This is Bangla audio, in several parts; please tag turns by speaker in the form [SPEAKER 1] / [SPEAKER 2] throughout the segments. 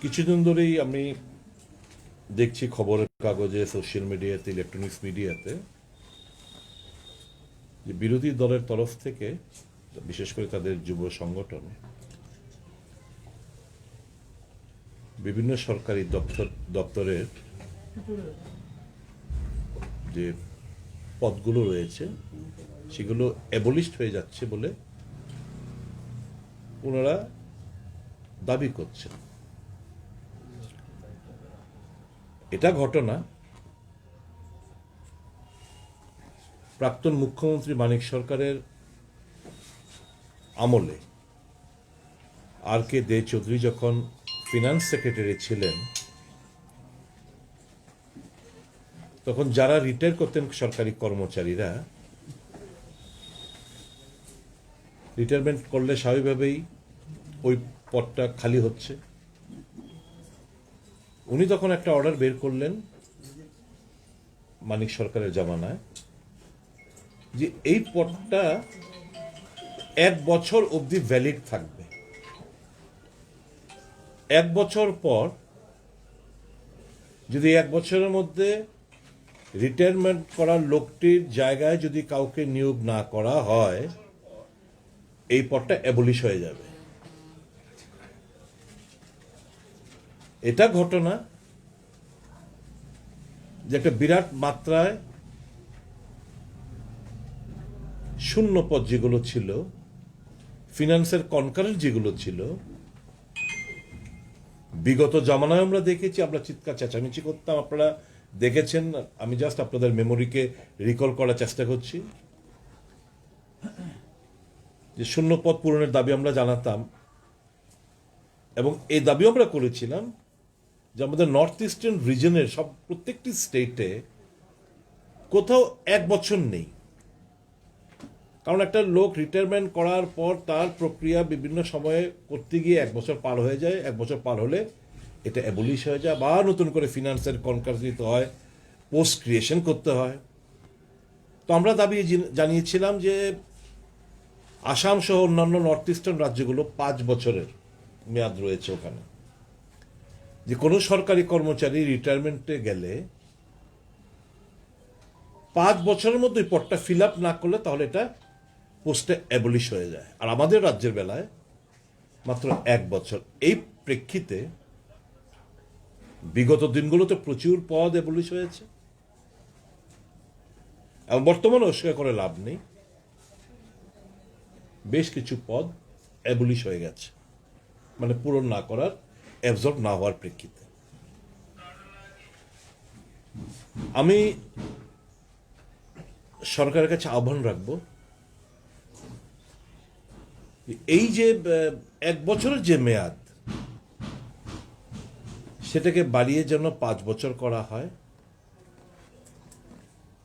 [SPEAKER 1] কিছুদিন ধরেই আমি দেখছি খবরের কাগজে, সোশ্যাল মিডিয়াতে, ইলেকট্রনিক্স মিডিয়াতে যে বিরোধী দলের তরফ থেকে, বিশেষ করে তাদের যুব সংগঠন, বিভিন্ন সরকারি দপ্তরের যে পদগুলো রয়েছে সেগুলো অ্যাবলিশড হয়ে যাচ্ছে বলে ওনারা দাবি করছেন। এটা ঘটনা প্রাক্তন মুখ্যমন্ত্রী মানিক সরকারের আমলে আর কে দে চৌধুরী যখন ফিনান্স সেক্রেটারি ছিলেন, তখন যারা রিটায়ার করতেন সরকারি কর্মচারীরা, রিটায়ারমেন্ট করলে স্বাভাবিকভাবেই ওই পদটা খালি হচ্ছে। উনি তখন একটা অর্ডার বের করলেন মানিক সরকারের জামানায়, যে এই পদটা 1 বছর অবধি ভ্যালিড থাকবে। 1 বছর পর যদি 1 বছরের মধ্যে রিটায়ারমেন্ট করার লোকটির জায়গায় যদি কাউকে নিয়োগ না করা হয়, এই পদটা অ্যাবলিশ হয়ে যাবে। এটা ঘটনা যে একটা বিরাট মাত্রায় শূন্য পদ যেগুলো ছিল, ফিনান্সের কনকারেন্ট যেগুলো ছিল, বিগত জামানায় আমরা দেখেছি, আমরা চিৎকার চেঁচামেচি করতাম, আপনারা দেখেছেন। আমি জাস্ট আপনাদের মেমোরিকে রিকল করার চেষ্টা করছি যে শূন্য পদ পূরণের দাবি আমরা জানাতাম, এবং এই দাবিও আমরা করেছিলাম যে আমাদের নর্থ ইস্টার্ন রিজনের প্রত্যেকটি স্টেটে কোথাও 1 বছর নেই। কারণ একটা লোক রিটায়ারমেন্ট করার পর তার প্রক্রিয়া বিভিন্ন সময়ে করতে গিয়ে 1 বছর পার হয়ে যায়। 1 বছর পার হলে এটা অ্যাবলিশ হয়ে যায়, বা নতুন করে ফিনান্সের কনকার দিতে হয়, পোস্ট ক্রিয়েশন করতে হয়। তো আমরা দাবি জানিয়েছিলাম যে আসাম সহ অন্যান্য নর্থ ইস্টার্ন রাজ্যগুলো 5 বছরের মেয়াদ রয়েছে ওখানে, যে কোনো সরকারি কর্মচারী রিটায়ারমেন্টে গেলে 5 বছরের মধ্যে পদটা ফিল আপ না করলে তাহলে এটা পোস্টে অ্যাবলিশ হয়ে যায়। আর আমাদের রাজ্যের বেলায় মাত্র 1 বছর। এই প্রেক্ষিতে বিগত দিনগুলোতে প্রচুর পদ অ্যাবলিশ হয়েছে, এবং বর্তমানে অস্বীকার করে লাভ নেই, বেশ কিছু পদ অ্যাবলিশ হয়ে গেছে, মানে পূরণ না করার, অ্যাবজর্ব না হওয়ার প্রেক্ষিতে। আমি সরকারের কাছে আহ্বান রাখব, এই যে 1 বছরের যে মেয়াদ, সেটাকে বাড়িয়ে যেন 5 বছর করা হয়।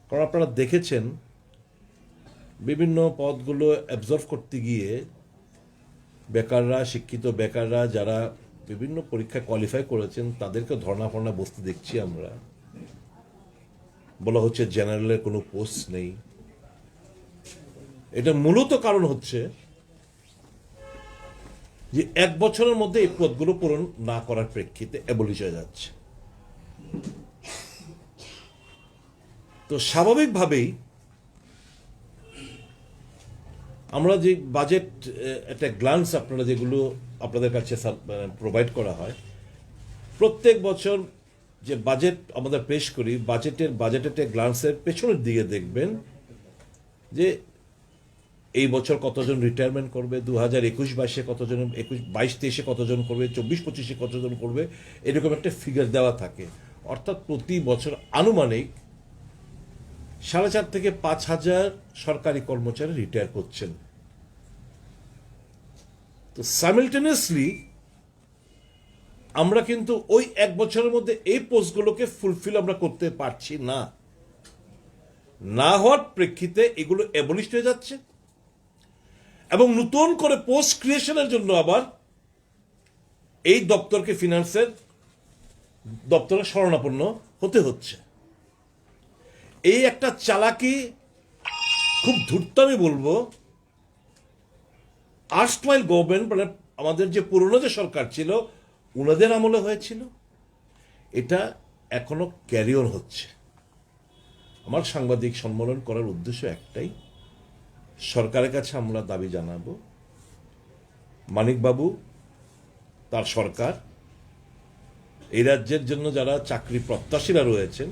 [SPEAKER 1] কারণ আপনারা দেখেছেন বিভিন্ন পদগুলো অ্যাবজর্ভ করতে গিয়ে বেকাররা, শিক্ষিত বেকাররা যারা বিভিন্ন পরীক্ষায় কোয়ালিফাই করেছেন, তাদেরকে ধর্ণা ফর্ণা বসতে দেখছি আমরা। বলা হচ্ছে জেনারেলের কোনো পোস্ট নেই। এটা মূলত কারণ হচ্ছে যে 1 বছরের মধ্যে এই পদগুলো পূরণ না করার প্রেক্ষিতে অ্যাবলিশ হয়ে যাচ্ছে। তো স্বাভাবিকভাবেই আমরা যে বাজেট, একটা গ্লান্স আপনারা যেগুলো আপনাদের কাছে প্রোভাইড করা হয়, প্রত্যেক বছর যে বাজেট আমাদের পেশ করি, বাজেটের গ্লান্সের পেছনের দিকে দেখবেন যে এই বছর কতজন রিটায়ারমেন্ট করবে, 2021-22 কতজন, 22-23 কতজন করবে, 24-25 কতজন করবে, এরকম একটা ফিগার দেওয়া থাকে। অর্থাৎ প্রতি বছর আনুমানিক 4,500 থেকে 5,000 সরকারি কর্মচারী রিটায়ার করছেন। তো সাইমালটেনিয়াসলি আমরা কিন্তু ওই 1 বছরের মধ্যে এই পোস্টগুলোকে ফুলফিল আমরা করতে পারছি না। না হওয়ার প্রেক্ষিতে এগুলো অ্যাবলিশ হয়ে যাচ্ছে, এবং নতুন করে পোস্ট ক্রিয়েশনের জন্য আবার এই দপ্তরকে, ফিনান্সের দপ্তরে শরণাপন্ন হতে হচ্ছে। এই একটা চালাকি, খুব ধূর্ত আমি বলবো, আর্স্টওয়াইল গভর্নমেন্ট, মানে আমাদের যে পুরনো যে সরকার ছিল উনাদের আমলে হয়েছিল, এটা এখনো ক্যারি অন হচ্ছে। আমার সাংবাদিক সম্মেলন করার উদ্দেশ্য একটাই, সরকারের কাছে আমরা দাবি জানাবো মানিকবাবু, তার সরকার, এই রাজ্যের জন্য যারা চাকরি প্রত্যাশীরা রয়েছেন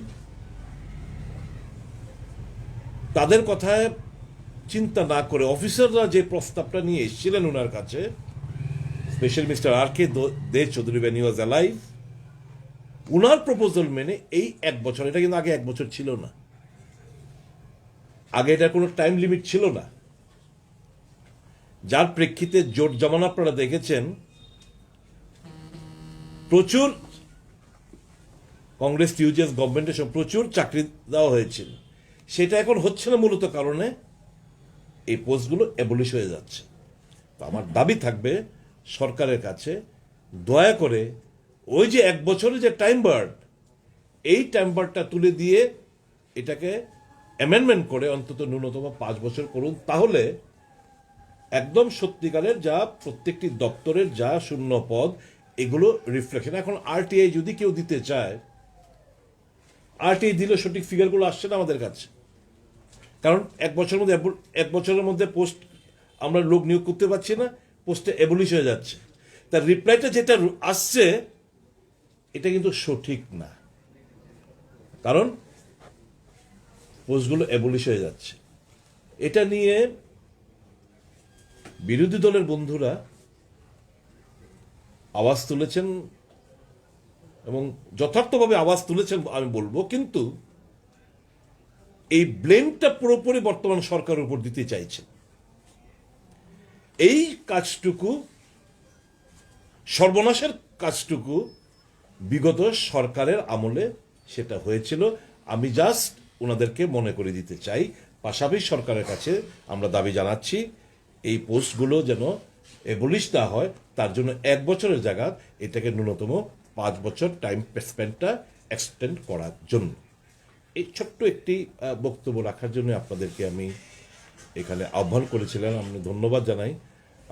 [SPEAKER 1] তাদের কথায় চিন্তা না করে অফিসাররা যে প্রস্তাবটা নিয়ে এসেছিলেন ওনার কাছে, special mister R K De Chowdhury when he was alive, উনার প্রপোজাল মেনে এই 1 বছর, এটা কিন্তু আগে 1 বছর ছিল না, আগে এটার কোনো টাইম লিমিট ছিল না, যার প্রেক্ষিতে জোট জমানো আপনারা দেখেছেন, প্রচুর কংগ্রেস ইউজিএস গভর্নমেন্টের সব প্রচুর চাকরি দেওয়া হয়েছিল, সেটা এখন হচ্ছে না মূলত কারণে এই পোস্টগুলো অ্যাবলিশ হয়ে যাচ্ছে। তো আমার দাবি থাকবে সরকারের কাছে, দয়া করে ওই যে 1 বছরের যে টাইম বার্ড, এই টাইম বার্ডটা তুলে দিয়ে এটাকে অ্যামেন্ডমেন্ট করে অন্তত ন্যূনতম 5 বছর করুন, তাহলে একদম সত্যিকারের যা প্রত্যেকটি দপ্তরের যা শূন্য পদ এগুলো রিফ্লেকশন। এখন আরটিআই যদি কেউ দিতে চায়, আরটিআই দিলে সঠিক ফিগারগুলো আসছে না আমাদের কাছে, কারণ 1 বছরের মধ্যে পোস্ট আমরা লোক নিয়োগ করতে পারছি না, পোস্টে অ্যাবলিশ হয়ে যাচ্ছে। তার রিপ্লাইটা যেটা আসছে এটা কিন্তু সঠিক না, কারণ পোস্টগুলো অ্যাবলিশ হয়ে যাচ্ছে। এটা নিয়ে বিরোধী দলের বন্ধুরা আওয়াজ তুলেছেন এবং যথার্থভাবে আওয়াজ তুলেছেন আমি বলবো, কিন্তু এই ব্লেমটা পুরোপুরি বর্তমান সরকারের উপর দিতে চাইছেন। এই কাজটুকু, সর্বনাশের কাজটুকু বিগত সরকারের আমলে সেটা হয়েছিল। আমি জাস্ট ওনাদেরকে মনে করে দিতে চাই, পাশাপাশি সরকারের কাছে আমরা দাবি জানাচ্ছি এই পোস্টগুলো যেন এবলিশ না হয়, তার জন্য 1 বছরের জায়গা এটাকে ন্যূনতম 5 বছর টাইম স্প্যানটা এক্সটেন্ড করার জন্য। এই ছোট্ট একটি বক্তব্য রাখার জন্য আপনাদেরকে আমি এখানে আহ্বান করেছিলাম। আমি ধন্যবাদ জানাই,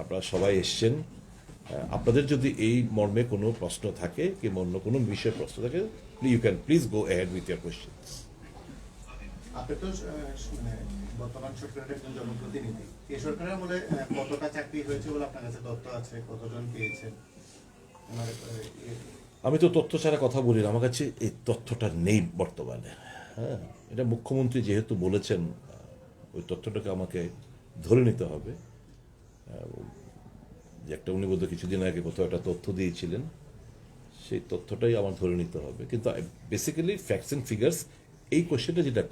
[SPEAKER 1] আপনারা সবাই এসছেন। আপনাদের যদি এই মর্মে কোনো প্রশ্ন থাকে কিংবা অন্য কোনো বিষয়ে প্রশ্ন থাকে, you can please go ahead with your questions.
[SPEAKER 2] আপনি তো বর্তমান সরকারের একজন জনপ্রতিনিধি, এই সরকারের আমলে কতটা চাকরি হয়েছে বলে আপনার কাছে তথ্য আছে? কতজন পেয়েছেন?
[SPEAKER 1] আমি তো তথ্য ছাড়া কথা বলি না, আমার কাছে এই তথ্যটা নেই বর্তমানে। হ্যাঁ, এটা মুখ্যমন্ত্রী যেহেতু বলেছেন, ওই তথ্যটাকে আমাকে ধরে নিতে হবে। যে একটা উনি বোধহয় কিছুদিন আগে কোথাও একটা তথ্য দিয়েছিলেন, সেই তথ্যটাই আমার ধরে নিতে হবে। কিন্তু বেসিক্যালি ফ্যাক্টস অ্যান্ড ফিগার্স, এই কোয়েশ্চেনটা যেটা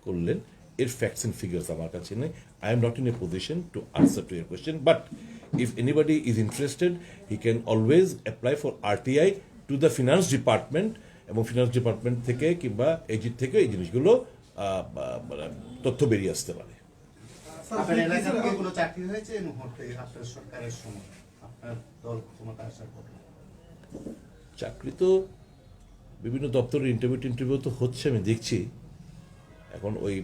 [SPEAKER 1] করলেন, এর ফ্যাক্টস অ্যান্ড ফিগার্স আমার কাছে নেই। I am not in a position to answer to your question, but if anybody is interested he can always apply for RTI to the finance department, এবং ফিনান্স ডিপার্টমেন্ট থেকে কিংবা এজিট থেকে এই জিনিসগুলো তথ্য বেরিয়ে আসতে পারে।
[SPEAKER 2] আপনার এলাকার কতগুলো চাকরি হয়েছে এই মুহূর্তে আপনার সরকারের সময়, আপনার দল ক্ষমতা আসার পর?
[SPEAKER 1] চাকরি তো বিভিন্ন দপ্তরের ইন্টারভিউ তো হচ্ছে, আমি দেখছি। এখন ওই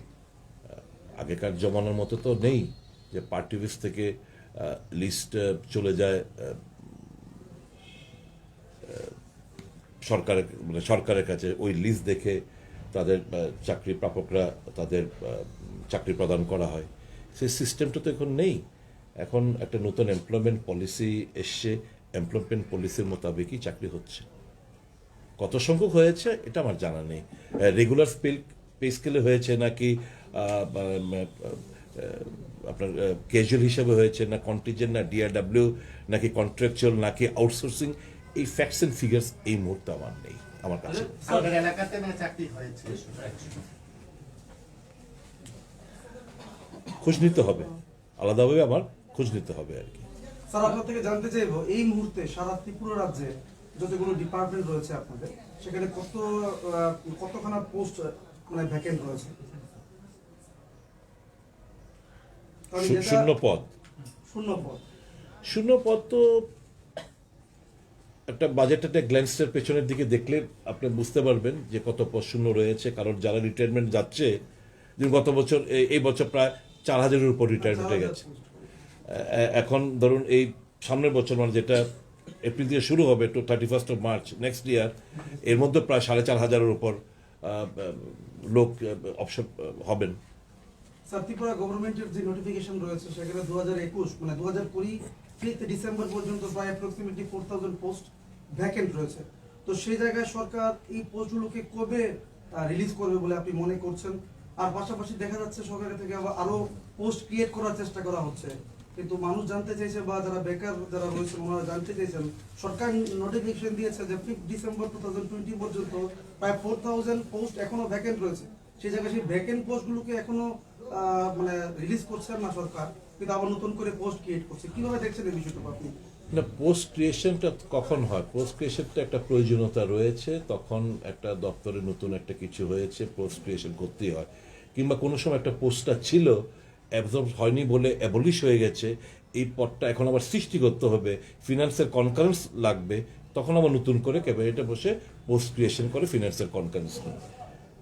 [SPEAKER 1] আগেকার জমানোর মতো তো নেই যে পার্টি অফিস থেকে লিস্ট চলে যায় সরকারের কাছে, ওই লিস্ট দেখে তাদের চাকরি প্রাপকরা তাদের চাকরি প্রদান করা হয়। সেই সিস্টেমটা তো এখন নেই। এখন একটা নতুন এমপ্লয়মেন্ট পলিসি এসছে, এমপ্লয়মেন্ট পলিসির মোতাবেকই চাকরি হচ্ছে। কত সংখ্যক হয়েছে এটা আমার জানা নেই। রেগুলার পে স্কেলে হয়েছে নাকি আপনার ক্যাজুয়াল হিসাবে হয়েছে, না কন্টিজেন্ট, না ডিআরডব্লিউ, নাকি কন্ট্রাকচুয়াল, নাকি আউটসোর্সিং, এই ফ্যাক্টস অ্যান্ড ফিগার্স এই মুহূর্তে আমার নেই আমার কাছে।
[SPEAKER 2] আপনার এলাকাতে চাকরি হয়েছে,
[SPEAKER 1] খোঁজ নিতে হবে, আলাদাভাবে আমার খোঁজ নিতে হবে আর কি।
[SPEAKER 3] স্যার, আপনার থেকে জানতে চাইবো, এই মুহূর্তে সারা ত্রিপুরা রাজ্যে যতগুলো ডিপার্টমেন্ট রয়েছে আপনাদের, সেখানে কতখানা পোস্ট ভ্যাকেন্ট রয়েছে?
[SPEAKER 1] শূন্য পদ শূন্য পদ তো একটা বাজেটটা গ্ল্যান্সের পেছনের দিকে দেখলে আপনি বুঝতে পারবেন যে কত পদ শূন্য রয়েছে। কারণ যারা রিটায়ারমেন্ট যাচ্ছে, গত বছর এই বছর প্রায় 4000-এর উপর রিটায়ারমেন্ট হয়ে গেছে। এখন ধরুন এই সামনের বছর মানে যেটা এপ্রিল থেকে শুরু হবে টু 31 মার্চ নেক্সট ইয়ার, এর মধ্যে প্রায় 4,500-এর উপর লোক অবসর হবেন।
[SPEAKER 3] স্যার, ত্রিপুরা গভর্নমেন্টের যে নোটিফিকেশন রয়েছে সেখানে 2021 মানে 2020 5 ডিসেম্বর পর্যন্ত প্রায় অ্যাপ্রক্সিমেটলি 4000 পোস্ট ভ্যাকেন্ট রয়েছে। তো সেই জায়গায় সরকার এই পোস্টগুলোকে কবে রিলিজ করবে বলে আপনি মনে করছেন? আর পাশাপাশি দেখা যাচ্ছে সরকারের থেকে আবার আরো পোস্ট ক্রিয়েট করার চেষ্টা করা হচ্ছে, কিন্তু মানুষ জানতে চাইছে বা যারা বেকার যারা রয়েছে ওনারা জানতে চাইছেন, সরকার নোটিফিকেশন দিয়েছে যে 5 ডিসেম্বর 2020 পর্যন্ত প্রায় 4000 পোস্ট এখনো ভ্যাকেন্ট রয়েছে। সেই জায়গায় সেই ভ্যাকেন্ট পোস্টগুলোকে এখনো মানে রিলিজ করছেন না সরকার, কিন্তু আবার নতুন করে পোস্ট ক্রিয়েট করছে। কিভাবে দেখছেন এই বিষয়টা আপনি?
[SPEAKER 1] না, পোস্ট ক্রিয়েশনটা কখন হয়? পোস্ট ক্রিয়েশনটা একটা প্রয়োজনীয়তা রয়েছে, তখন একটা দপ্তরে নতুন একটা কিছু হয়েছে, পোস্ট ক্রিয়েশন করতেই হয়। কিংবা কোনো সময় একটা পোস্টটা ছিল, অ্যাবজর্ব হয়নি বলে অ্যাবলিশ হয়ে গেছে, এই পদটা এখন আবার সৃষ্টি করতে হবে, ফিনান্সের কনকারেন্স লাগবে, তখন আবার নতুন করে ক্যাবিনেটে বসে পোস্ট ক্রিয়েশন করে ফিনান্সের কনকারেন্স নেয়।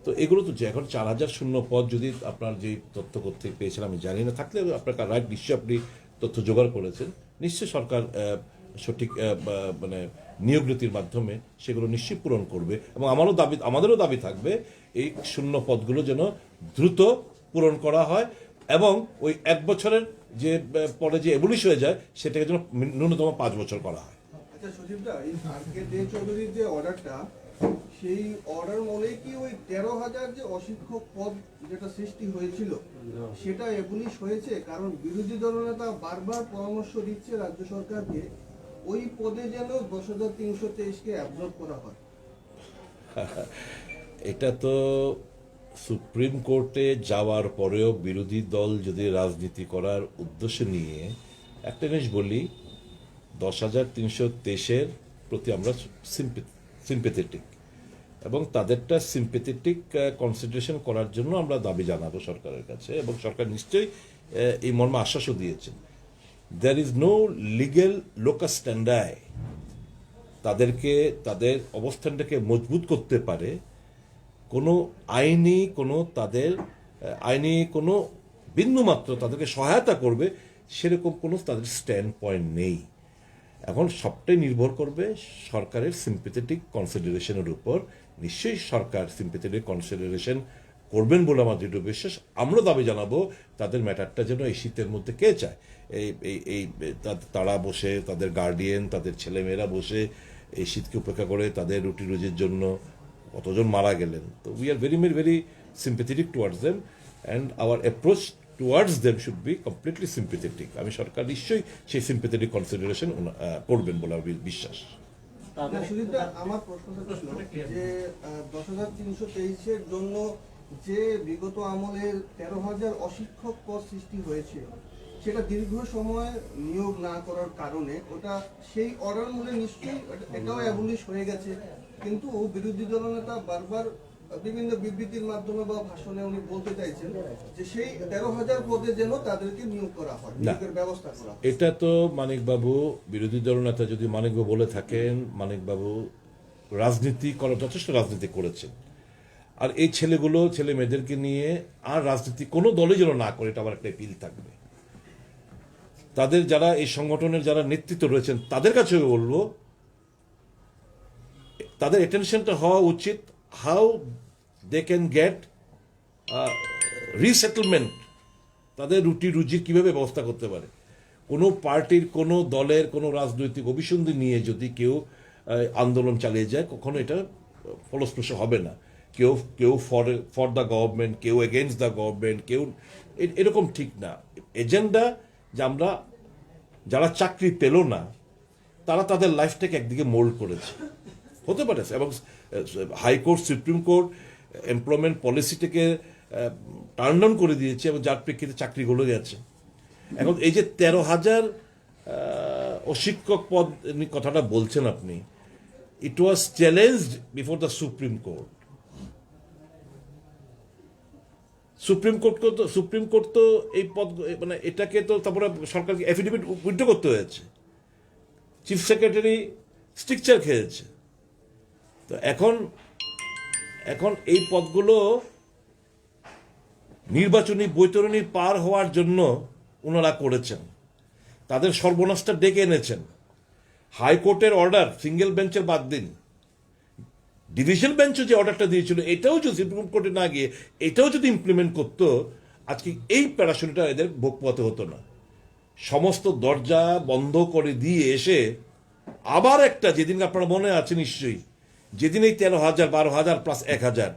[SPEAKER 1] তো এগুলো তো যে এখন 4,000 শূন্য পদ, যদি আপনার যে তথ্য কোথেকে পেয়েছেন আমি জানি না, থাকলে আপনার রাইট, নিশ্চয়ই আপনি তথ্য জোগাড় করেছেন, নিশ্চয়ই সরকার সঠিক মানে নিয়োগ নীতির মাধ্যমে সেগুলো নিশ্চয়ই পূরণ করবে। এবং আমাদেরও দাবি থাকবে এই শূন্য পদগুলো যেন দ্রুত পূরণ করা হয়, এবং ওই 1 বছরের যে পরে যে এবলিশ হয়ে যায় সেটাকে যেন ন্যূনতম 5 বছর করা হয়।
[SPEAKER 4] আচ্ছা সচিবদা, এই আজকে দে চৌধুরীর যে অর্ডারটা, সেই অর্ডার মনে কি ওই 13,000 যে অশিক্ষক পদ যেটা সৃষ্টি হয়েছিল সেটা এবলিশ হয়েছে? কারণ বিরোধী দলনেতা বারবার পরামর্শ দিচ্ছে রাজ্য সরকারকে ওই পদে যেন 10,323-কে অ্যাবজর্ব করা হয়।
[SPEAKER 1] এটা তো সুপ্রিম কোর্টে যাওয়ার পরেও বিরোধী দল যদি রাজনীতি করার উদ্দেশ্য নিয়ে, একটা জিনিস বলি, 10,323-এর প্রতি আমরা সিম্পেথেটিক, এবং তাদেরটা সিম্পেথেটিক কনসিডারেশন করার জন্য আমরা দাবি জানাবো সরকারের কাছে, এবং সরকার নিশ্চয়ই এই মর্মে আশ্বাসও দিয়েছেন। There is no legal locus standi তাদেরকে তাদের অবস্থানটাকে মজবুত করতে পারে, কোনো আইনি কোনো বিন্দুমাত্র তাদেরকে সহায়তা করবে সেরকম কোনো তাদের স্ট্যান্ড পয়েন্ট নেই। এখন সবটাই নির্ভর করবে সরকারের সিম্পেথেটিক কনসিডারেশনের উপর। নিশ্চয়ই সরকার সিম্পেথেটিক কনসিডারেশন করবেন বলে আমার দৃঢ় বিশ্বাস। আমরা দাবি জানাবো তাদের ম্যাটারটা যেন এই শীতের মধ্যে কে চায়, এই তারা বসে, তাদের গার্ডিয়ান, তাদের ছেলেমেয়েরা বসে এই শীতকে উপেক্ষা করে তাদের রুটি রুজির জন্য কতজন মারা গেলেন। তো we are very very sympathetic towards them, and our approach towards them should be completely sympathetic. আমি সরকার নিশ্চয়ই সেই সিম্পেথেটিক কনসিডারেশন করবেন বলে আমার বিশ্বাস।
[SPEAKER 4] সুচিবদা, আমার প্রশ্নটা ছিল যে 10,323-এর জন্য যে বিগত আমলের 13,000 অশিক্ষক পদ সৃষ্টি হয়েছিল, সেটা দীর্ঘ সময় নিয়োগ না করার কারণে ওটা সেই অর্ডার মূলে নিশ্চয়ই এটাও অ্যাবলিশ হয়ে গেছে, কিন্তু বিরোধী দলনেতা বারবার বিভিন্ন বিবৃতির মাধ্যমে বা ভাষণে উনি বলতে চাইছেন যে সেই 13,000 পদে যেন তাদেরকে নিয়োগ করা হয়, নিয়োগের ব্যবস্থা করা হয়।
[SPEAKER 1] এটা তো মানিকবাবু, বিরোধী দলনেতা যদি মানিকবাবু বলে থাকেন, মানিকবাবু রাজনীতি যথেষ্ট রাজনীতি করেছেন, আর এই ছেলে মেয়েদেরকে নিয়ে আর রাজনীতি কোনো দলই যেন না করে, এটা আবার একটা পিল থাকবে। তাদের যারা এই সংগঠনের যারা নেতৃত্ব রয়েছেন তাদের কাছে বলবো, তাদের অ্যাটেনশনটা হওয়া উচিত how they can get resettlement, তাদের রুটি রুজির কিভাবে ব্যবস্থা করতে পারে। কোনো পার্টির, কোনো দলের, কোনো রাজনৈতিক অভিসন্ধি নিয়ে যদি কেউ আন্দোলন চালিয়ে যায়, কখনো এটা ফলস্পর্শ হবে না। কেউ ফর দ্য গভর্নমেন্ট, কেউ এগেনস্ট দ্য গভর্নমেন্ট, কেউ এরকম ঠিক না। এজেন্ডা যে আমরা যারা চাকরি পেল না তারা তাদের লাইফটাকে একদিকে মোল্ড করেছে, হতে পারে। এবং হাইকোর্ট, সুপ্রিম কোর্ট এমপ্লয়মেন্ট পলিসিটাকে টার্ন ডাউন করে দিয়েছে, এবং যার প্রেক্ষিতে চাকরিগুলো গেছে। এখন এই যে 13,000 অশিক্ষক পদ কথাটা বলছেন আপনি, it was challenged before the supreme court. Supreme court তো এই পদ, মানে এটাকে তো তারপরে সরকারকে এফিডেভিট উইথড্র করতে হয়েছে, চিফ সেক্রেটারি স্ট্রিকচার খেয়েছে। তো এখন এই পদগুলো নির্বাচনী বৈতরণী পার হওয়ার জন্য ওনারা করেছেন। তাদের সর্বনাশটা ডেকে এনেছেন। হাইকোর্টের অর্ডার সিঙ্গেল বেঞ্চের বাদ দিন, ডিভিশন বেঞ্চও যে অর্ডারটা দিয়েছিল এটাও যদি সুপ্রিম কোর্টে না গিয়ে এটাও যদি ইমপ্লিমেন্ট করতো, আজকে এই প্যারাশনিটা এদের ভোগ পোহাতে হতো না। সমস্ত দরজা বন্ধ করে দিয়ে এসে আবার একটা, যেদিন আপনারা মনে আছে নিশ্চয়ই, যেদিন এই 13,000, 12,000 প্লাস 1,000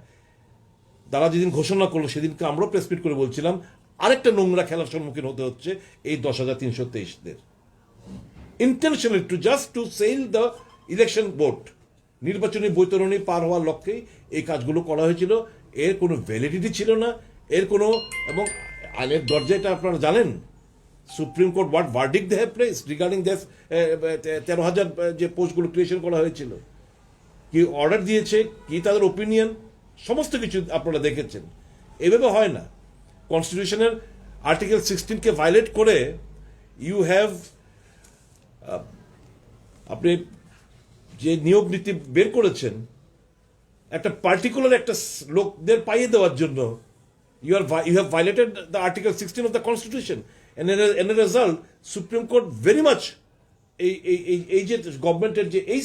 [SPEAKER 1] তারা যেদিন ঘোষণা করলো, সেদিনকে আমরাও প্রেসমিট করে বলছিলাম আরেকটা নোংরা খেলার সম্মুখীন হতে হচ্ছে এই 10,323-দের। Intentionally to sail the election board, নির্বাচনী বৈতরণী পার হওয়ার লক্ষ্যেই এই কাজগুলো করা হয়েছিল। এর কোনো ভ্যালিডিটি ছিল না, এর কোনো, এবং আইনের দরজাটা আপনারা জানেন Supreme Court what verdict they have place regarding this 13,000 যে পোস্টগুলো ক্রিয়েশন করা হয়েছিল, কি অর্ডার দিয়েছে, কি তাদের ওপিনিয়ন, সমস্ত কিছু আপনারা দেখেছেন। এভাবে হয় না। কনস্টিটিউশনের আর্টিকেল 16কে ভায়োলেট করে ইউ হ্যাভ, আপনি যে নিয়োগ নীতি বের করেছেন একটা পার্টিকুলার একটা লোকদের পাইয়ে দেওয়ার জন্য, you have violated the Article 16 of the Constitution, and in a result, Supreme Court very much এই যে গভর্নমেন্টের যে এই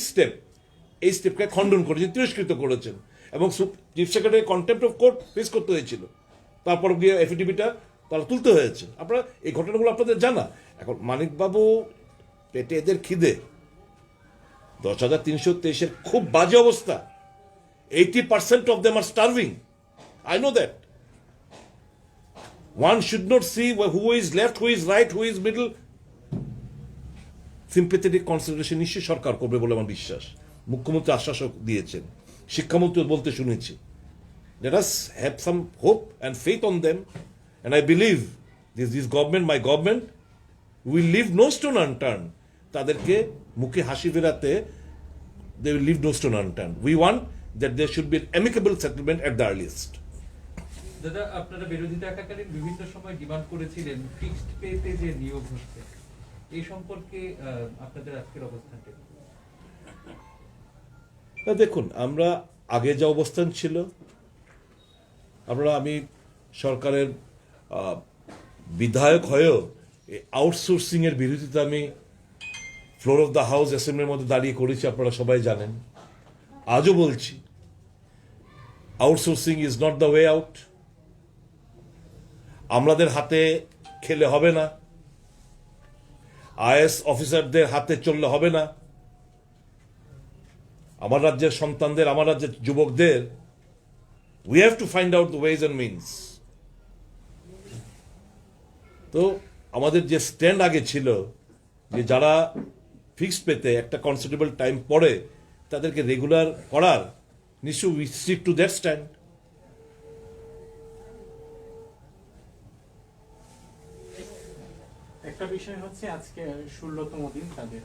[SPEAKER 1] স্টেপকে খণ্ডন করেছেন, তিরস্কৃত করেছেন, এবং chief secretary contempt of court face করতে হয়েছিল। তারপর গিয়ে এফিডেভিটটা তারা তুলতে হয়েছে। আপনারা এই ঘটনাগুলো আপনাদের জানা। এখন মানিকবাবু পেটে এদের খিদে, 10,323-এর খুব বাজে অবস্থা। 80% of them are starving. I know that. One should not see who is left, who is right, who is middle. Sympathetic consideration নিশ্চয়ই সরকার করবে বলে আমার বিশ্বাস। মুখ্যমন্ত্রী আশ্বাসও দিয়েছেন, শিক্ষামন্ত্রী বলতে শুনেছি। Let us have some hope and faith on them, and I believe this government, my government, will leave no stone unturned. তাদেরকে মুখে হাসি ফেরাতে they will leave no stone unturned. We want that there should be an amicable settlement at the earliest.
[SPEAKER 5] দাদা, আপনারা বিরোধিতা থাকাকালীন বিভিন্ন সময় ডিমান্ড করেছিলেন ফিক্সড পেতে যে নিয়োগ হচ্ছে, এই সম্পর্কে আপনাদের আজকের অবস্থানটা কি?
[SPEAKER 1] না দেখুন, আমরা আগে যা অবস্থান ছিল, আমি সরকারের বিধায়ক হয়েও আউটসোর্সিং এর বিরোধিতা আমি ফ্লোর অফ দ্য হাউস অ্যাসেম্বলির মধ্যে দাঁড়িয়ে করেছি, আপনারা সবাই জানেন। আজও বলছি, outsourcing is not the way out. আমাদের হাতে খেলে হবে না, আইএস অফিসারদের হাতে চললে হবে না। আমার রাজ্যের সন্তানদের, আমার রাজ্যের যুবকদের, we have to find out the ways and means. তো আমাদের যে স্ট্যান্ড আগে ছিল যে যারা ফিক্সড পেতে একটা কনসিডারেবল টাইম পরে তাদেরকে রেগুলার করার, নিশ্চয়ই we stick to that stand.
[SPEAKER 6] একটা বিষয় হচ্ছে আজকে 16তম দিন তাদের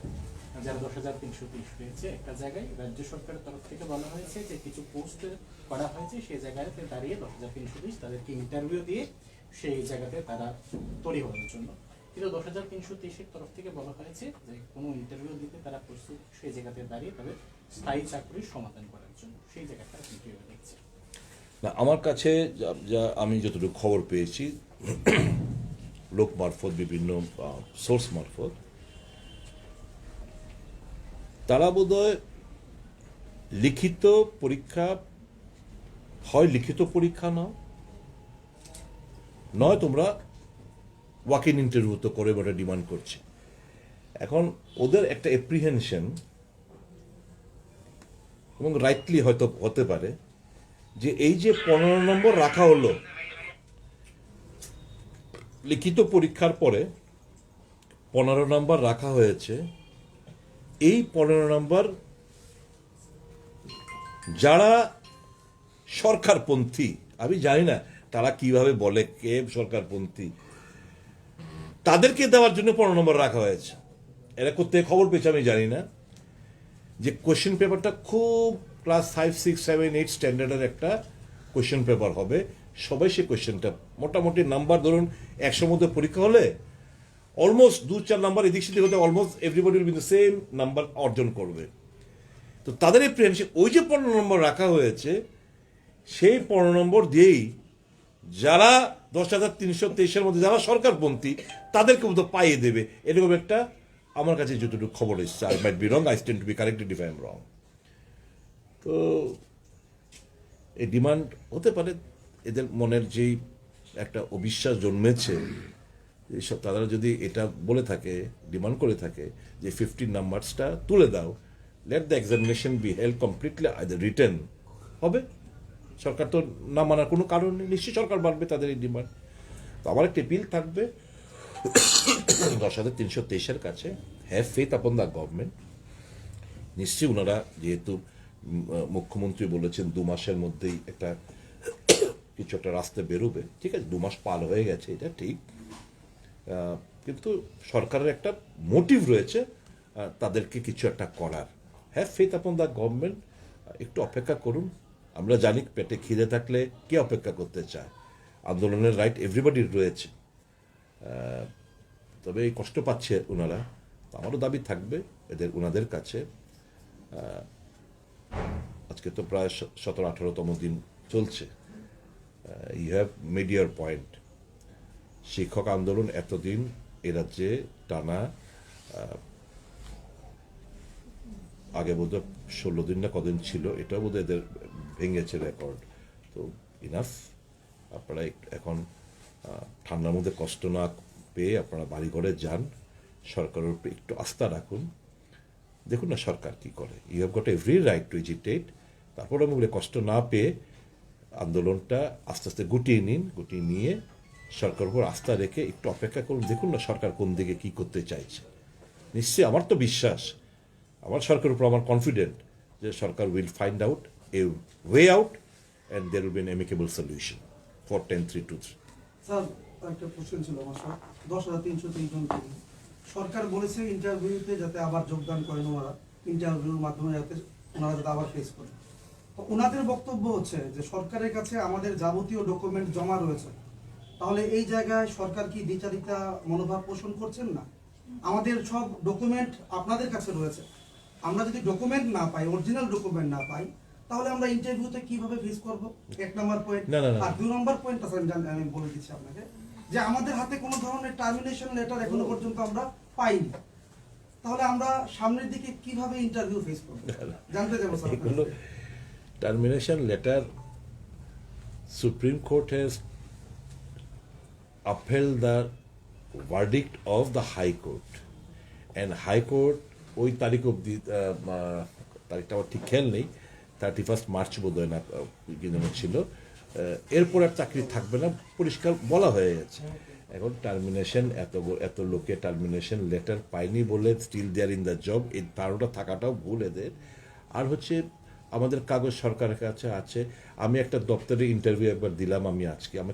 [SPEAKER 6] যারা 10,330 পেয়েছে, একটা জায়গায় রাজ্য সরকারের তরফ থেকে বলা হয়েছে যে কিছু পোস্ট করা হয়েছে, সেই জায়গায় দাঁড়িয়ে 10,320 তাদেরকে ইন্টারভিউ দিয়ে সেই জায়গাতে তারা তৈরি হওয়ার জন্য। কিন্তু 10,323-এর তরফ থেকে বলা হয়েছে যে কোনো ইন্টারভিউ দিতে তারা প্রস্তুত, সেই জায়গাতে দাঁড়িয়ে তাদের স্থায়ী চাকরির সমাধান করার জন্য। সেই জায়গাটা আপনি কিভাবে দেখছেন?
[SPEAKER 1] না, আমার কাছে যা আমি যতটুকু খবর পেয়েছি লোক মারফত, বিভিন্ন সোর্স মারফত, তারা বোধহয় লিখিত পরীক্ষা, হয় লিখিত পরীক্ষা নাও, নয় তোমরা ওয়াক ইন ইন্টারভিউ তো করে ওটা ডিমান্ড করছে। এখন ওদের একটা এপ্রিহেনশন, এবং রাইটলি হয়তো হতে পারে, যে এই যে 15 নম্বর রাখা হলো লিখিত পরীক্ষার পরে, 15 নম্বর রাখা হয়েছে, এই 15 নম্বর যারা সরকারপন্থী, আমি জানি না তারা কিভাবে বলে কে সরকারপন্থী, তাদেরকে দেওয়ার জন্য 15 নম্বর রাখা হয়েছে। এরা করতে খবর পেয়েছে আমি জানি না, যে কোয়েশ্চেন পেপারটা খুব ক্লাস 5, 6, 7, 8 স্ট্যান্ডার্ডের একটা কোয়েশ্চেন পেপার হবে। সবাই সে কোয়েশ্চেনটা মোটামুটি নাম্বার, ধরুন 100 মধ্যে পরীক্ষা হলে অলমোস্ট 2-4 নাম্বার এদিক সেদিক হতে almost everybody will be the same number অর্জন করবে। তো তাদের এই প্রেফারেন্স, ওই যে 15 নম্বর রাখা হয়েছে, সেই 15 নম্বর দিয়েই যারা 10,323-এর মধ্যে যারা সরকারপন্থী তাদেরকে মতো পাইয়ে দেবে, এরকম একটা আমার কাছে যতটুকু খবর এসছে। I might be wrong, I stand two B corrected if I am রং। তো এই ডিমান্ড হতে পারে এদের মনের যেই একটা অবিশ্বাস জন্মেছে, এইসব তারা যদি এটা বলে থাকে, ডিমান্ড করে থাকে যে 15 নাম্বারসটা তুলে দাও, let the examination be held completely written, হবে। সরকার তো না মানার কোনো কারণ নেই, নিশ্চয়ই সরকার মানবে তাদের এই ডিমান্ড। তো আমার একটা বিল থাকবে 10,323-এর কাছে, have faith upon the government. নিশ্চয়ই ওনারা যেহেতু মুখ্যমন্ত্রী বলেছেন 2 মাসের মধ্যেই একটা কিছু একটা রাস্তা বেরোবে, ঠিক আছে, 2 মাস পার হয়ে গেছে, এটা ঠিক। কিন্তু সরকারের একটা মোটিভ রয়েছে তাদেরকে কিছু একটা করার। Have faith upon the government, একটু অপেক্ষা করুন। আমরা জানি পেটে খিদে থাকলে কে অপেক্ষা করতে চায়, আন্দোলনের রাইট এভরিবডির রয়েছে। তবে এই কষ্ট পাচ্ছে ওনারা, আমারও দাবি থাকবে ওনাদের কাছে। আজকে তো প্রায় 17-18তম দিন চলছে। You have made your point. শিক্ষক আন্দোলন এতদিন এ রাজ্যে টানা আগে বোধহয় 16 দিন না কদিন ছিল, এটাও বোধহয় এদের ভেঙেছে রেকর্ড। তো ইনাফ, আপনারা এখন ঠান্ডার মধ্যে কষ্ট না পেয়ে আপনারা বাড়ি ঘরে যান, সরকারের উপরে একটু আস্থা রাখুন, দেখুন না সরকার কি করে। You have got every right to agitate. তারপরে আমি কষ্ট না পেয়ে আন্দোলনটা আস্তে আস্তে গুটিয়ে নিন, গুটিয়ে নিয়ে সরকারের উপর আস্থা রেখে একটু অপেক্ষা করুন, দেখুন না সরকার কোন দিকে কি করতে চাইছে। নিশ্চয়ই আমার তো বিশ্বাস, আমার সরকারের উপর আমার কনফিডেন্ট যে সরকার will find out a way out and there will be an amicable solution for 10-3-2-3।
[SPEAKER 3] Sir একটা কোশ্চেন ছিল আমার, স্যার 10,303 জন কর্মী। সরকার বলেছে ইন্টারভিউতে যাতে আবার যোগদান করেন ওনারা, ইন্টারভিউর মাধ্যমে যাতে ওনারা যাতে আবার ফেস করেন। তো ওনাদের বক্তব্য হচ্ছে যে সরকারের কাছে আমাদের যাবতীয় ডকুমেন্ট জমা রয়েছে, তাহলে এই জায়গায় সরকার কি দ্বিচারিতা মনোভাব পোষণ করছেন না? আমাদের সব ডকুমেন্ট আপনাদের কাছে রয়েছে, আমরা যদি ডকুমেন্ট না পাই, অরিজিনাল ডকুমেন্ট না পাই, তাহলে আমরা ইন্টারভিউতে কিভাবে ফেস করব? 1 নম্বর পয়েন্ট।
[SPEAKER 1] না।
[SPEAKER 3] আর 2 নম্বর পয়েন্ট আছে, আমি বলে দিচ্ছি আপনাকে, যে আমাদের হাতে কোনো ধরনের টার্মিনেশন লেটার এখনো পর্যন্ত আমরা পাইনি, তাহলে আমরা সামনের দিকে কিভাবে ইন্টারভিউ ফেস করব জানতে চাইবো স্যার।
[SPEAKER 1] এগুলো termination letter, supreme court has upheld the verdict of the High Court, and High Court ওই তারিখ অবধি, তারিখটা আমার ঠিক খেয়াল নেই, 31 মার্চ বোধ হয় না কি যেন ছিল, এরপর আর চাকরি থাকবে না পরিষ্কার বলা হয়ে গেছে। এখন টার্মিনেশন, এত লোকে টার্মিনেশন লেটার পায়নি বলে still there in the job, এই ধারণা থাকাটাও ভুল এদের। আর হচ্ছে আমাদের কাগজ সরকারের কাছে আছে। আমি একটা দপ্তরে ইন্টারভিউ একবার দিলাম, আমি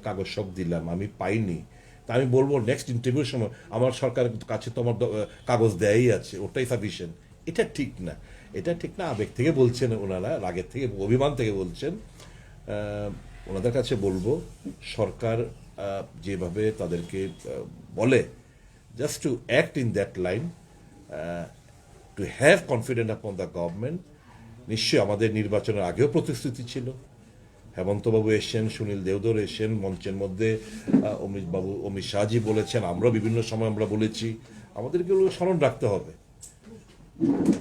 [SPEAKER 1] কাগজ সব দিলাম, আমি পাইনি, তা আমি বলবো নেক্সট ইন্টারভিউর সময় আমার সরকারের কাছে তো আমার কাগজ দেয়াই আছে, ওটাই সাফিসিয়েন্ট। এটা ঠিক না, এটা ঠিক না। আবেগ থেকে বলছেন ওনারা, রাগের থেকে, অভিমান থেকে বলছেন। ওনাদের কাছে বলবো সরকার যেভাবে তাদেরকে বলে, just to act in that line, to have confidence upon the government. নিশ্চয়ই আমাদের নির্বাচনের আগেও প্রতিশ্রুতি ছিল, হেমন্তবাবু এসেছেন, সুনীল দেওধর এসেছেন মঞ্চের মধ্যে, অমিত শাহজি বলেছেন, আমরাও বিভিন্ন সময় আমরা বলেছি। আমাদেরকে এগুলো স্মরণ রাখতে হবে,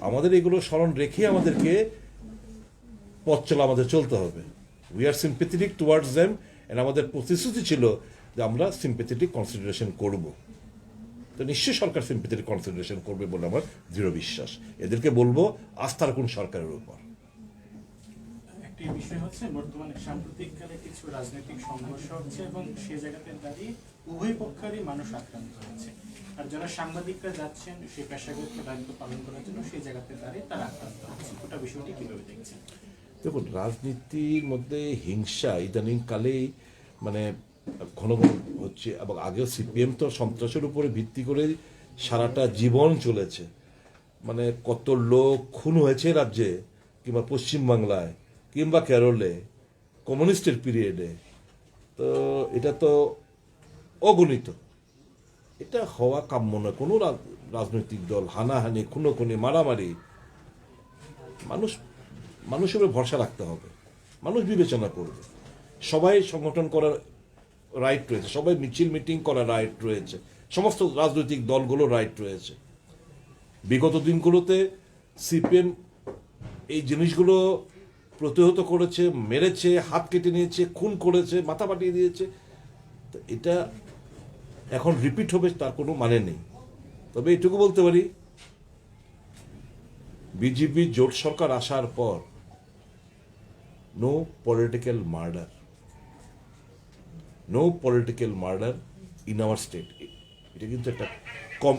[SPEAKER 1] আমাদের এগুলো স্মরণ রেখে আমাদেরকে পথ চলা আমাদের চলতে হবে। We are sympathetic towards them, and আমাদের প্রতিশ্রুতি ছিল যে আমরা সিম্পেথেটিক কনসিডারেশন করব। তো নিশ্চয়ই সরকার সিম্পেথেটিক কনসিডারেশন করবে বলে আমার দৃঢ় বিশ্বাস। এদেরকে বলবো আস্থা রাখুন সরকারের উপর।
[SPEAKER 6] একটি বিষয় হচ্ছে বর্তমানে সাম্প্রতিককালে কিছু রাজনৈতিক সংঘর্ষ হচ্ছে এবং সে জায়গাতে দাঁড়িয়ে উভয় পক্ষেরই মানুষ আক্রান্ত হচ্ছে, আর যারা সাংবাদিকরা যাচ্ছেন সেই পেশাগত দায়িত্ব পালন করার জন্য সেই জায়গাতে দাঁড়িয়ে তারা আক্রান্ত হচ্ছে। ওটা বিষয়টি কিভাবে দেখছেন?
[SPEAKER 1] দেখুন, রাজনীতির মধ্যে হিংসা ইদানিং কালেই মানে ঘন ঘন হচ্ছে, এবং আগেও সিপিএম তো সন্ত্রাসের উপরে ভিত্তি করে সারাটা জীবন চলেছে। মানে কত লোক খুন হয়েছে রাজ্যে, কিংবা পশ্চিমবাংলায়, কিংবা কেরলে কমিউনিস্টের পিরিয়ডে, তো এটা তো অগণিত। এটা হওয়া কাম্য নয়। কোনো রাজনৈতিক দল হানাহানি, খুনোখুনি, মারামারি, মানুষের উপরে ভরসা রাখতে হবে, মানুষ বিবেচনা করবে। সবাই সংগঠন করার রাইট রয়েছে, সবাই মিছিল মিটিং করার রাইট রয়েছে, সমস্ত রাজনৈতিক দলগুলো রাইট রয়েছে। বিগত দিনগুলোতে সিপিএম এই জিনিসগুলো প্রতিহত করেছে, মেরেছে, হাত কেটে নিয়েছে, খুন করেছে, মাথা পাঠিয়ে দিয়েছে। তো এটা এখন রিপিট হবে তার কোনো মানে নেই। তবে এটুকু বলতে পারি, বিজেপি জোট সরকার আসার পর no political murder, no political murder in our state. এটা কিন্তু একটা কম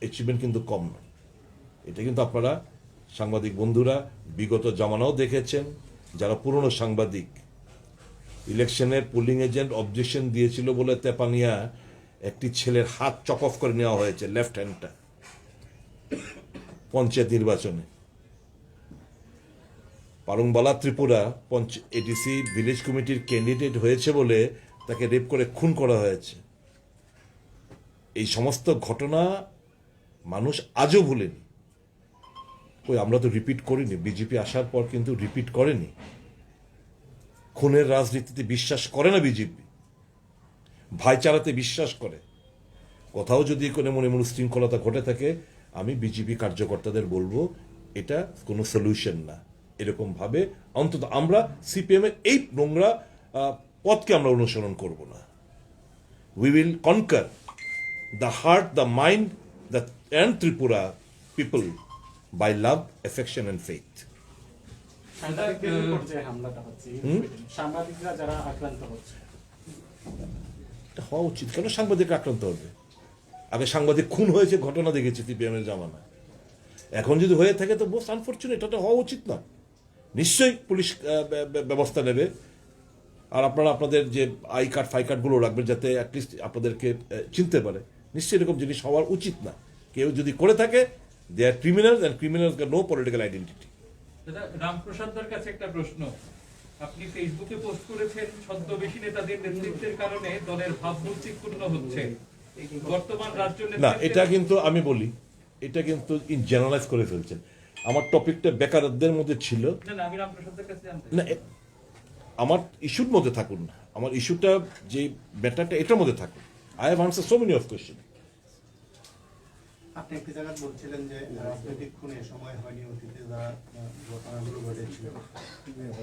[SPEAKER 1] অ্যাচিভমেন্ট কিন্তু কম না। এটা কিন্তু আপনারা সাংবাদিক বন্ধুরা বিগত জামানাও দেখেছেন। যারা পুরনো সাংবাদিক, ইলেকশনের পোলিং এজেন্ট অবজেকশন দিয়েছিল বলে তেপানিয়া একটি ছেলের হাত চপ অফ করে নেওয়া হয়েছে, লেফট হ্যান্ডটা, পঞ্চায়েত নির্বাচনে। পারুংবালা ত্রিপুরা এডিসি ভিলেজ কমিটির ক্যান্ডিডেট হয়েছে বলে তাকে রেপ করে খুন করা হয়েছে। এই সমস্ত ঘটনা মানুষ আজও ভুলেনি। ওই আমরা তো রিপিট করিনি, বিজেপি আসার পর কিন্তু রিপিট করেনি। খুনের রাজনীতিতে বিশ্বাস করে না বিজেপি, ভাইচারাতে বিশ্বাস করে। কোথাও যদি কোনো মনে উশৃঙ্খলতা ঘটে থাকে, আমি বিজেপি কার্যকর্তাদের বলবো এটা কোনো সলিউশন না। এরকম ভাবে অন্তত আমরা সিপিএম এর এই নোংরা পথকে আমরা অনুসরণ করব না। We will কনকার the heart, the mind, the and Tripura people by love, affection and faith.
[SPEAKER 6] সাংবাদিকদের উপর যে হামলাটা হচ্ছে, সাংবাদিকরা যারা আক্রান্ত হচ্ছে,
[SPEAKER 1] এটা হওয়া উচিত। কেন সাংবাদিক আক্রান্ত হবে? আগে সাংবাদিক খুন হয়েছে ঘটনা দেখেছি সিপিএম এর জামানায়। এখন যদি হয়ে থাকে তো মোস্ট আনফর্চুনেট, এটা হওয়া উচিত না। নিশ্চয়ই পুলিশ ব্যবস্থা নেবে। আর আপনারা আপনাদের যে আই কার্ড ফাই কার্ডগুলো রাখবেন যাতে অ্যাটলিস্ট আপনাদেরকে চিনতে পারে। নিশ্চয়ই এরকম জিনিস হওয়ার উচিত না। কেউ যদি করে থাকে, they are criminals, and criminals no political identity.
[SPEAKER 5] দাদা, রামপ্রসাদদার কাছে একটা প্রশ্ন। আপনি ফেসবুকে পোস্ট করেছেন, ছদ্মবেশী নেতাদের নেতৃত্বের কারণে দলের ভাবমূর্তি ক্ষুণ্ণ হচ্ছে। বর্তমান রাজ্য
[SPEAKER 1] না, এটা কিন্তু আমি বলি, এটা কিন্তু জেনারেলাইজ করে ফেলছেন। আমার টপিকটা বেকারদের মধ্যে ছিল
[SPEAKER 5] না, আমি রামপ্রসাদদার কাছে জানতে
[SPEAKER 1] না, আমার ইস্যুর মধ্যে থাকুন না, আমার ইস্যুটা যে ব্যাটারটা এটার মধ্যে থাকুন। I have answer so many of question.
[SPEAKER 2] আপনি একটি জায়গায় বলছিলেন যে রাজনৈতিক খুনে সময় হয়নি অতীতে যারা ঘটনাগুলো ঘটেছিল।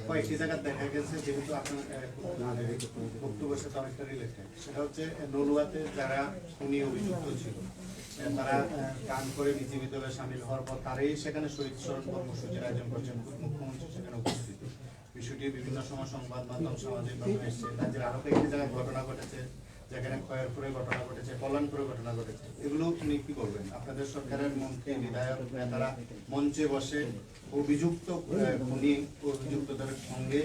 [SPEAKER 2] কয়েকটি জায়গায় দেখা গেছে, যেহেতু আপনার বক্তব্যের সাথে অনেকটা রিলেটেড, সেটা হচ্ছে নলুয়াতে যারা খুনি অভিযুক্ত ছিল, তারা গান করে বিজেপি দলে সামিল হওয়ার পর তারাই সেখানে শহীদ স্মরণ কর্মসূচির আয়োজন করছেন, মুখ্যমন্ত্রী সেখানে উপস্থিত। বিষয়টি বিভিন্ন সময় সংবাদ মাধ্যম, সামাজিক মাধ্যমে এসছে। রাজ্যের আরো কয়েকটি জায়গায় ঘটনা ঘটেছে, যেখানে খয়েরপুরে ঘটনা ঘটেছে, কল্যাণপুরে ঘটনা ঘটেছে। এগুলো আপনি কি করবেন? আপনাদের সরকারের মন্ত্রী, বিধায়ক, নেতারা মঞ্চে বসে অভিযুক্ত খুনি অভিযুক্তদের সঙ্গে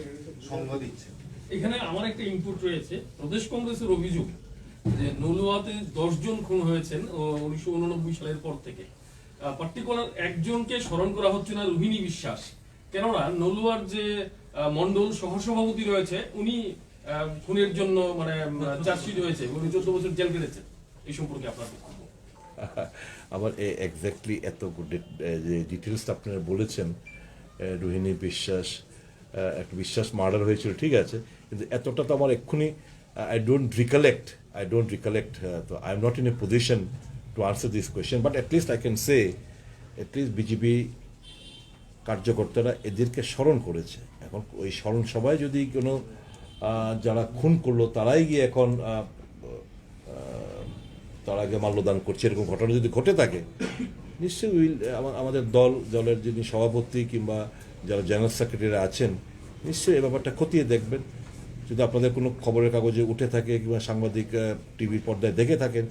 [SPEAKER 2] সঙ্গ দিচ্ছে।
[SPEAKER 7] এখানে আমার একটা ইনপুট রয়েছে। প্রদেশ কংগ্রেসের অভিযোগ যে নলুয়াতে 10 জন খুন হয়েছেন 1989 সালের পর থেকে। পার্টিকুলার একজনকে স্মরণ করা হচ্ছে না, রোহিণী বিশ্বাস। কেননা নলুয়ার যে মন্ডল সহসভাপতি রয়েছে, উনি খুনের জন্য মানে চার্জশিট হয়েছে, উনি 14 বছর জেল কেটেছেন। এই সম্পর্কে আপনার বক্তব্য?
[SPEAKER 1] আবার এক্স্যাক্টলি এত যে ডিটেলস আপনারা বলেছেন, রোহিণী বিশ্বাস, একটা বিশ্বাস মার্ডার হয়েছিল, ঠিক আছে, কিন্তু এতটা তো আমার এক্ষুনি I don't recollect. So I'm not in a position to answer this question. But at least I can say, at least BJP কার্যকর্তারা এদেরকে স্মরণ করেছে। এখন ওই স্মরণ সভায় যদি কোনো যারা খুন করলো তারাই গিয়ে এখন তার আগে মাল্যদান করছে, এরকম ঘটনা যদি ঘটে থাকে, নিশ্চয়ই আমাদের দলের যিনি সভাপতি কিংবা যারা জেনারেল সেক্রেটারি আছেন, নিশ্চয়ই এই ব্যাপারটা খতিয়ে দেখবেন। যদি আপনাদের কোনো খবরের কাগজে উঠে থাকে কিংবা সাংবাদিক টিভির পর্দায় দেখে থাকেন,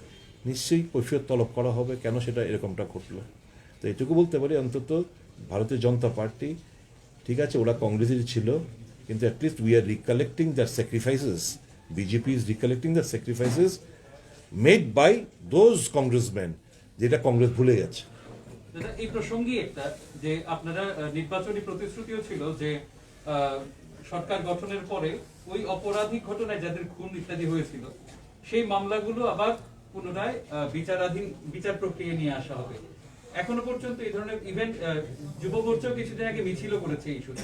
[SPEAKER 1] নিশ্চয়ই কৈফিয়ত তলব করা হবে কেন সেটা এরকমটা ঘটলো। তো এটুকু বলতে পারি, অন্তত ভারতীয় জনতা পার্টি, ঠিক আছে, ওরা কংগ্রেসের ছিল, কিন্তু at least we are recollecting the sacrifices, BJP is recollecting the sacrifices made by those Congressman, যেটা কংগ্রেস ভুলে গেছে।
[SPEAKER 5] দাদা, এই প্রসঙ্গে একটা যে আপনারা নির্বাচনী প্রতিশ্রুতিও ছিল যে সরকার গঠনের পরে ওই অপরাধী ঘটনায় যাদের খুন ইত্যাদি হয়েছিল সেই মামলাগুলো আবার পুনরায় বিচার প্রক্রিয়া নিয়ে আসা হবে। এখনো পর্যন্ত এই ধরনের ইভেন্ট যুব মোর্চাও কিছুদিন আগে মিছিলও করেছে এই ইস্যুতে।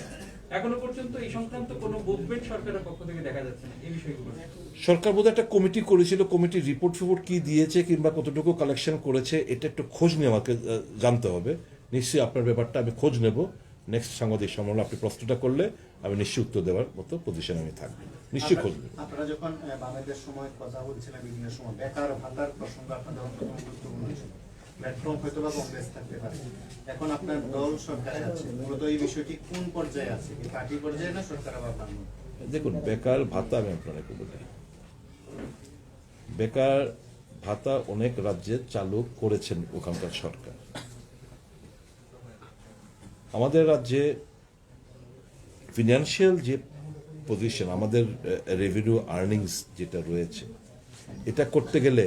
[SPEAKER 5] এখনো পর্যন্ত এই সংক্রান্ত কোনো মুভমেন্ট সরকারের পক্ষ থেকে দেখা যাচ্ছে না এই বিষয়গুলো।
[SPEAKER 1] সরকার বোধহয় একটা কমিটি করেছিল, কমিটির রিপোর্ট ফিপোর্ট কি দিয়েছে কিংবা কতটুকু কালেকশন করেছে এটা একটু খোঁজ নিয়ে আমাকে জানতে হবে। নিশ্চয়ই আপনার ব্যাপারটা আমি খোঁজ নেব। নেক্সট সাংবাদিক সম্মেলনে আপনি প্রশ্নটা করলে আমি নিশ্চয়ই উত্তর দেওয়ার মতো পজিশন আমি থাকবো, নিশ্চয়ই খোঁজ নেব।
[SPEAKER 2] আপনারা যখন বামেদের সময় কথা বলছিলেন বিভিন্ন সময় বেকার ভাতার প্রসঙ্গ আপনাদের অন্যতম গুরুত্বপূর্ণ ছিল। প্ল্যাটফর্ম হয়তো বা কংগ্রেস থাকতে পারে, এখন আপনার দল সরকারে আছে, মূলত এই বিষয়টি কোন পর্যায়ে আছে, কি পার্টি পর্যায়ে না সরকার আবার বাংলা?
[SPEAKER 1] দেখুন, বেকার ভাতা আমি আপনাকে বলি, বেকার ভাতা অনেক রাজ্যে চালু করেছেন ওখানকার সরকার। আমাদের রাজ্যে ফিনান্সিয়াল যে পজিশন, আমাদের রেভিনিউ আর্নিংস যেটা রয়েছে, এটা করতে গেলে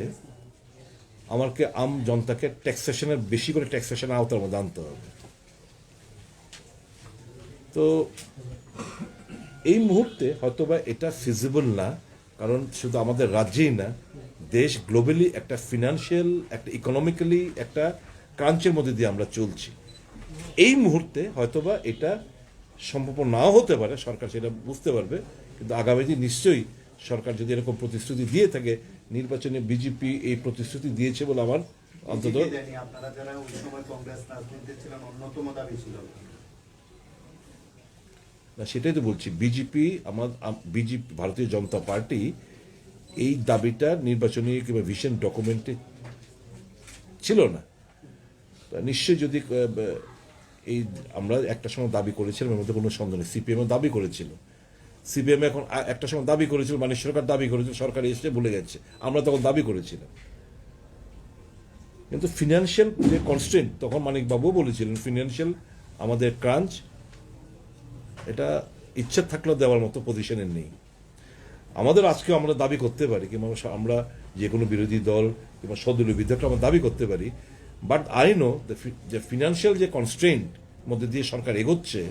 [SPEAKER 1] আমাকে আম জনতাকে ট্যাক্সেশনের বেশি করে ট্যাক্সেশনের আওতার মধ্যে আনতে হবে। তো এই মুহূর্তে হয়তোবা এটা ফিজিবল না, কারণ শুধু আমাদের রাজ্যেই না, দেশ গ্লোবালি একটা ফিনান্সিয়াল, একটা ইকোনমিক্যালি একটা ক্রাঞ্চের মধ্যে দিয়ে আমরা চলছি। এই মুহূর্তে হয়তোবা এটা সম্ভব নাও হতে পারে, সরকার সেটা বুঝতে পারবে, কিন্তু আগামী দিন নিশ্চয়ই সরকার যদি এরকম প্রতিশ্রুতি দিয়ে থাকে, নির্বাচনে বিজেপি এই প্রতিশ্রুতি দিয়েছে বলে আমার অন্তত
[SPEAKER 2] বিজেপি দেয়নি, আপনারা যারা ওই সময় কংগ্রেস রাজনীতিতে ছিলেন অন্যতম দাবি ছিল।
[SPEAKER 1] না, সেটাই তো বলছি, বিজেপি বিজেপি ভারতীয় জনতা পার্টি এই দাবিটা নির্বাচনী কিংবা ভিশন ডকুমেন্টে ছিল না। তা নিশ্চয়ই যদি এই আমরা একটা সময় দাবি করেছিলাম, এর মধ্যে কোনো সন্দেহ নেই, সিপিএম দাবি করেছিল, সিপিএম এখন একটা সময় দাবি করেছিল, মানে সরকার দাবি করেছিল, সরকার এসে ভুলে গেছে, আমরা তখন দাবি করেছিলাম। কিন্তু ফিনান্সিয়াল যে কনস্ট্রেন্ট, তখন মানিকবাবু বলেছিলেন ফিনান্সিয়াল আমাদের ক্রাঞ্চ, এটা ইচ্ছা থাকলেও দেওয়ার মতো পজিশনে নেই। আমাদের আজকে আমরা দাবি করতে পারি, কিংবা আমরা যে কোনো বিরোধী দল কিংবা সদলীয় বিধায়ক আমরা দাবি করতে পারি, বাট আই নো যে ফিনান্সিয়াল যে কনস্ট্রেন্ট মধ্যে দিয়ে সরকার এগোচ্ছে,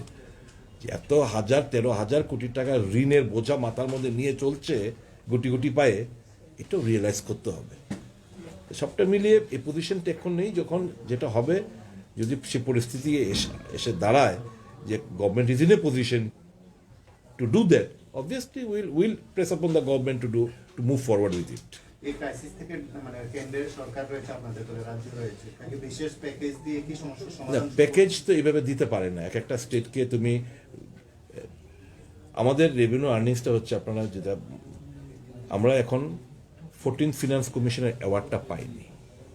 [SPEAKER 1] যে এত 13,000 কোটি টাকা ঋণের বোঝা মাথার মধ্যে নিয়ে চলছে গুটি গুটি পায়ে, এটাও রিয়েলাইজ করতে হবে। সবটা মিলিয়ে এই পজিশনটা এখন নেই। যখন যেটা হবে, যদি সে পরিস্থিতি এসে দাঁড়ায় যে government is in a position to do that, obviously will press upon the government to move forward with it.
[SPEAKER 2] এই ক্রাইসিস থেকে মানে কেন্দ্রের সরকার রয়েছে, আপনাদের দলে রাজ্য রয়েছে, তাকে বিশেষ প্যাকেজ দিয়ে কি সমস্যার
[SPEAKER 1] না,
[SPEAKER 2] সমাধান?
[SPEAKER 1] প্যাকেজ তো এইভাবে দিতে পারে না। এক একটা স্টেটকে তুমি, আমাদের রেভিনিউ আর্নিংসটা হচ্ছে, আপনারা যেটা আমরা এখন 14th ফিনান্স কমিশনের অ্যাওয়ার্ডটা পাইনি,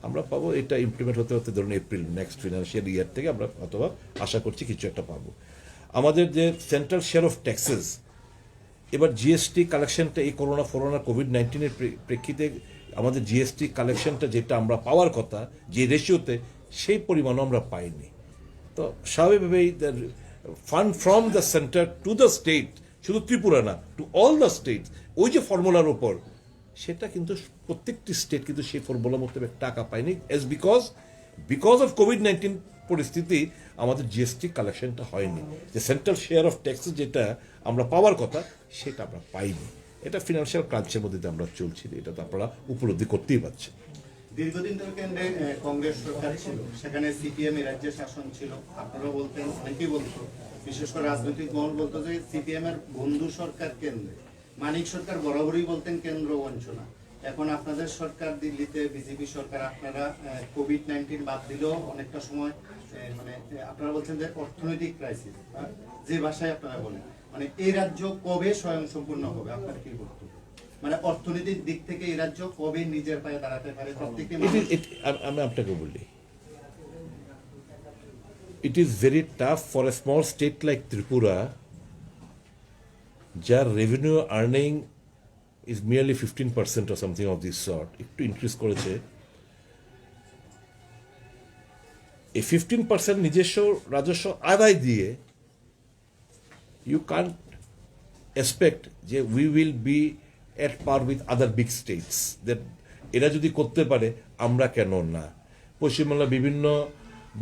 [SPEAKER 1] আমরা পাবো, এটা ইমপ্লিমেন্ট হতে হতে ধরুন এপ্রিল নেক্সট ফিনান্সিয়াল ইয়ার থেকে আমরা অথবা আশা করছি কিছু একটা পাবো। আমাদের যে সেন্ট্রাল শেয়ার অফ ট্যাক্সেস, এবার জিএসটি কালেকশনটা এই করোনা কোভিড-19 প্রেক্ষিতে আমাদের জিএসটি কালেকশনটা যেটা আমরা পাওয়ার কথা যে রেশিওতে, সেই পরিমাণও আমরা পাইনি। তো স্বাভাবিকভাবেই fund from the centre to the state, শুধু ত্রিপুরা না, টু অল দ্য স্টেট, ওই যে ফর্মুলার ওপর, সেটা কিন্তু প্রত্যেকটি স্টেট কিন্তু সেই ফর্মুলার মধ্যে টাকা পায়নি, বিকজ অফ কোভিড-19 পরিস্থিতি আমাদের জিএসটি কালেকশনটা হয়নি। যে সেন্ট্রাল শেয়ার অফ ট্যাক্সেস যেটা আমরা পাওয়ার কথা, সেটা আমরা পাইনি। এটা ফিনান্সিয়াল ক্রাঞ্চের মধ্যে আমরা চলছি, এটা তো আপনারা উপলব্ধি করতেই পারছেন।
[SPEAKER 2] দীর্ঘদিন ধরে কেন্দ্রে কংগ্রেস সরকার ছিল, সেখানে সিপিএম এর রাজ্যের শাসন ছিল। আপনারা বলতেন, অনেকেই বলতো, বিশেষ করে রাজনৈতিক মহল বলতো যে সিপিএম এর বন্ধু সরকার কেন্দ্রে, মানিক সরকার বরাবরই বলতেন কেন্দ্র বঞ্চনা। এখন আপনাদের সরকার দিল্লিতে, বিজেপি সরকার, আপনারা কোভিড-19 বাদ দিলেও অনেকটা সময় মানে আপনারা বলছেন যে অর্থনৈতিক ক্রাইসিস, যে ভাষায় আপনারা বলেন, মানে এই রাজ্য কবে স্বয়ংসম্পূর্ণ হবে? আপনার কি বক্তব্য? মানে অর্থনৈতিক দিক থেকে এই রাজ্য কবে নিজের পায়ে দাঁড়াতে পারে? প্রত্যেকটি
[SPEAKER 1] আমি আপনাকে বলি, it is very tough for a small state like Tripura, যার revenue earning is merely 15% or something of this sort, একটু ইনক্রিজ করেছে। এই 15% নিজস্ব রাজস্ব আদায় দিয়ে you can't expect যে we will be at par with other big states, that এরা যদি করতে পারে আমরা কেন না। পশ্চিমবাংলা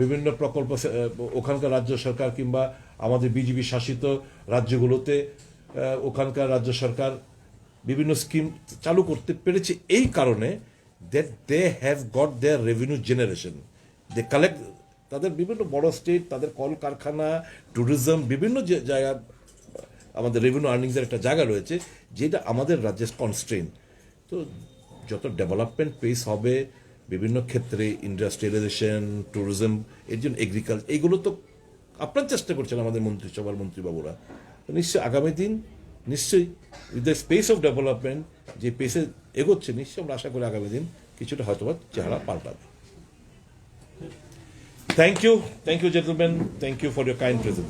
[SPEAKER 1] বিভিন্ন প্রকল্প ওখানকার রাজ্য সরকার কিংবা আমাদের বিজেপি শাসিত রাজ্যগুলোতে ওখানকার রাজ্য সরকার বিভিন্ন স্কিম চালু করতে পেরেছে এই কারণে that they have got their revenue generation, they collect, তাদের বিভিন্ন বড় স্টেট, তাদের কলকারখানা, ট্যুরিজম, বিভিন্ন জায়গা আমাদের রেভিনিউ আর্নিংসের একটা জায়গা রয়েছে, যেটা আমাদের রাজ্যের কনস্ট্রেন। তো যত ডেভেলপমেন্ট পেস হবে বিভিন্ন ক্ষেত্রে, ইন্ডাস্ট্রিয়ালাইজেশন, ট্যুরিজম, এর জন্য এগ্রিকালচার, এগুলো তো আপনার চেষ্টা করছেন আমাদের মন্ত্রিসভার মন্ত্রীবাবুরা। তো নিশ্চয়ই আগামী দিন নিশ্চয়ই with the space of development যে পেসে এগোচ্ছে, নিশ্চয়ই আমরা আশা করি আগামী দিন কিছুটা হয়তোবা চেহারা পাল্টাবে। Thank you, gentleman, thank you for your kind presence.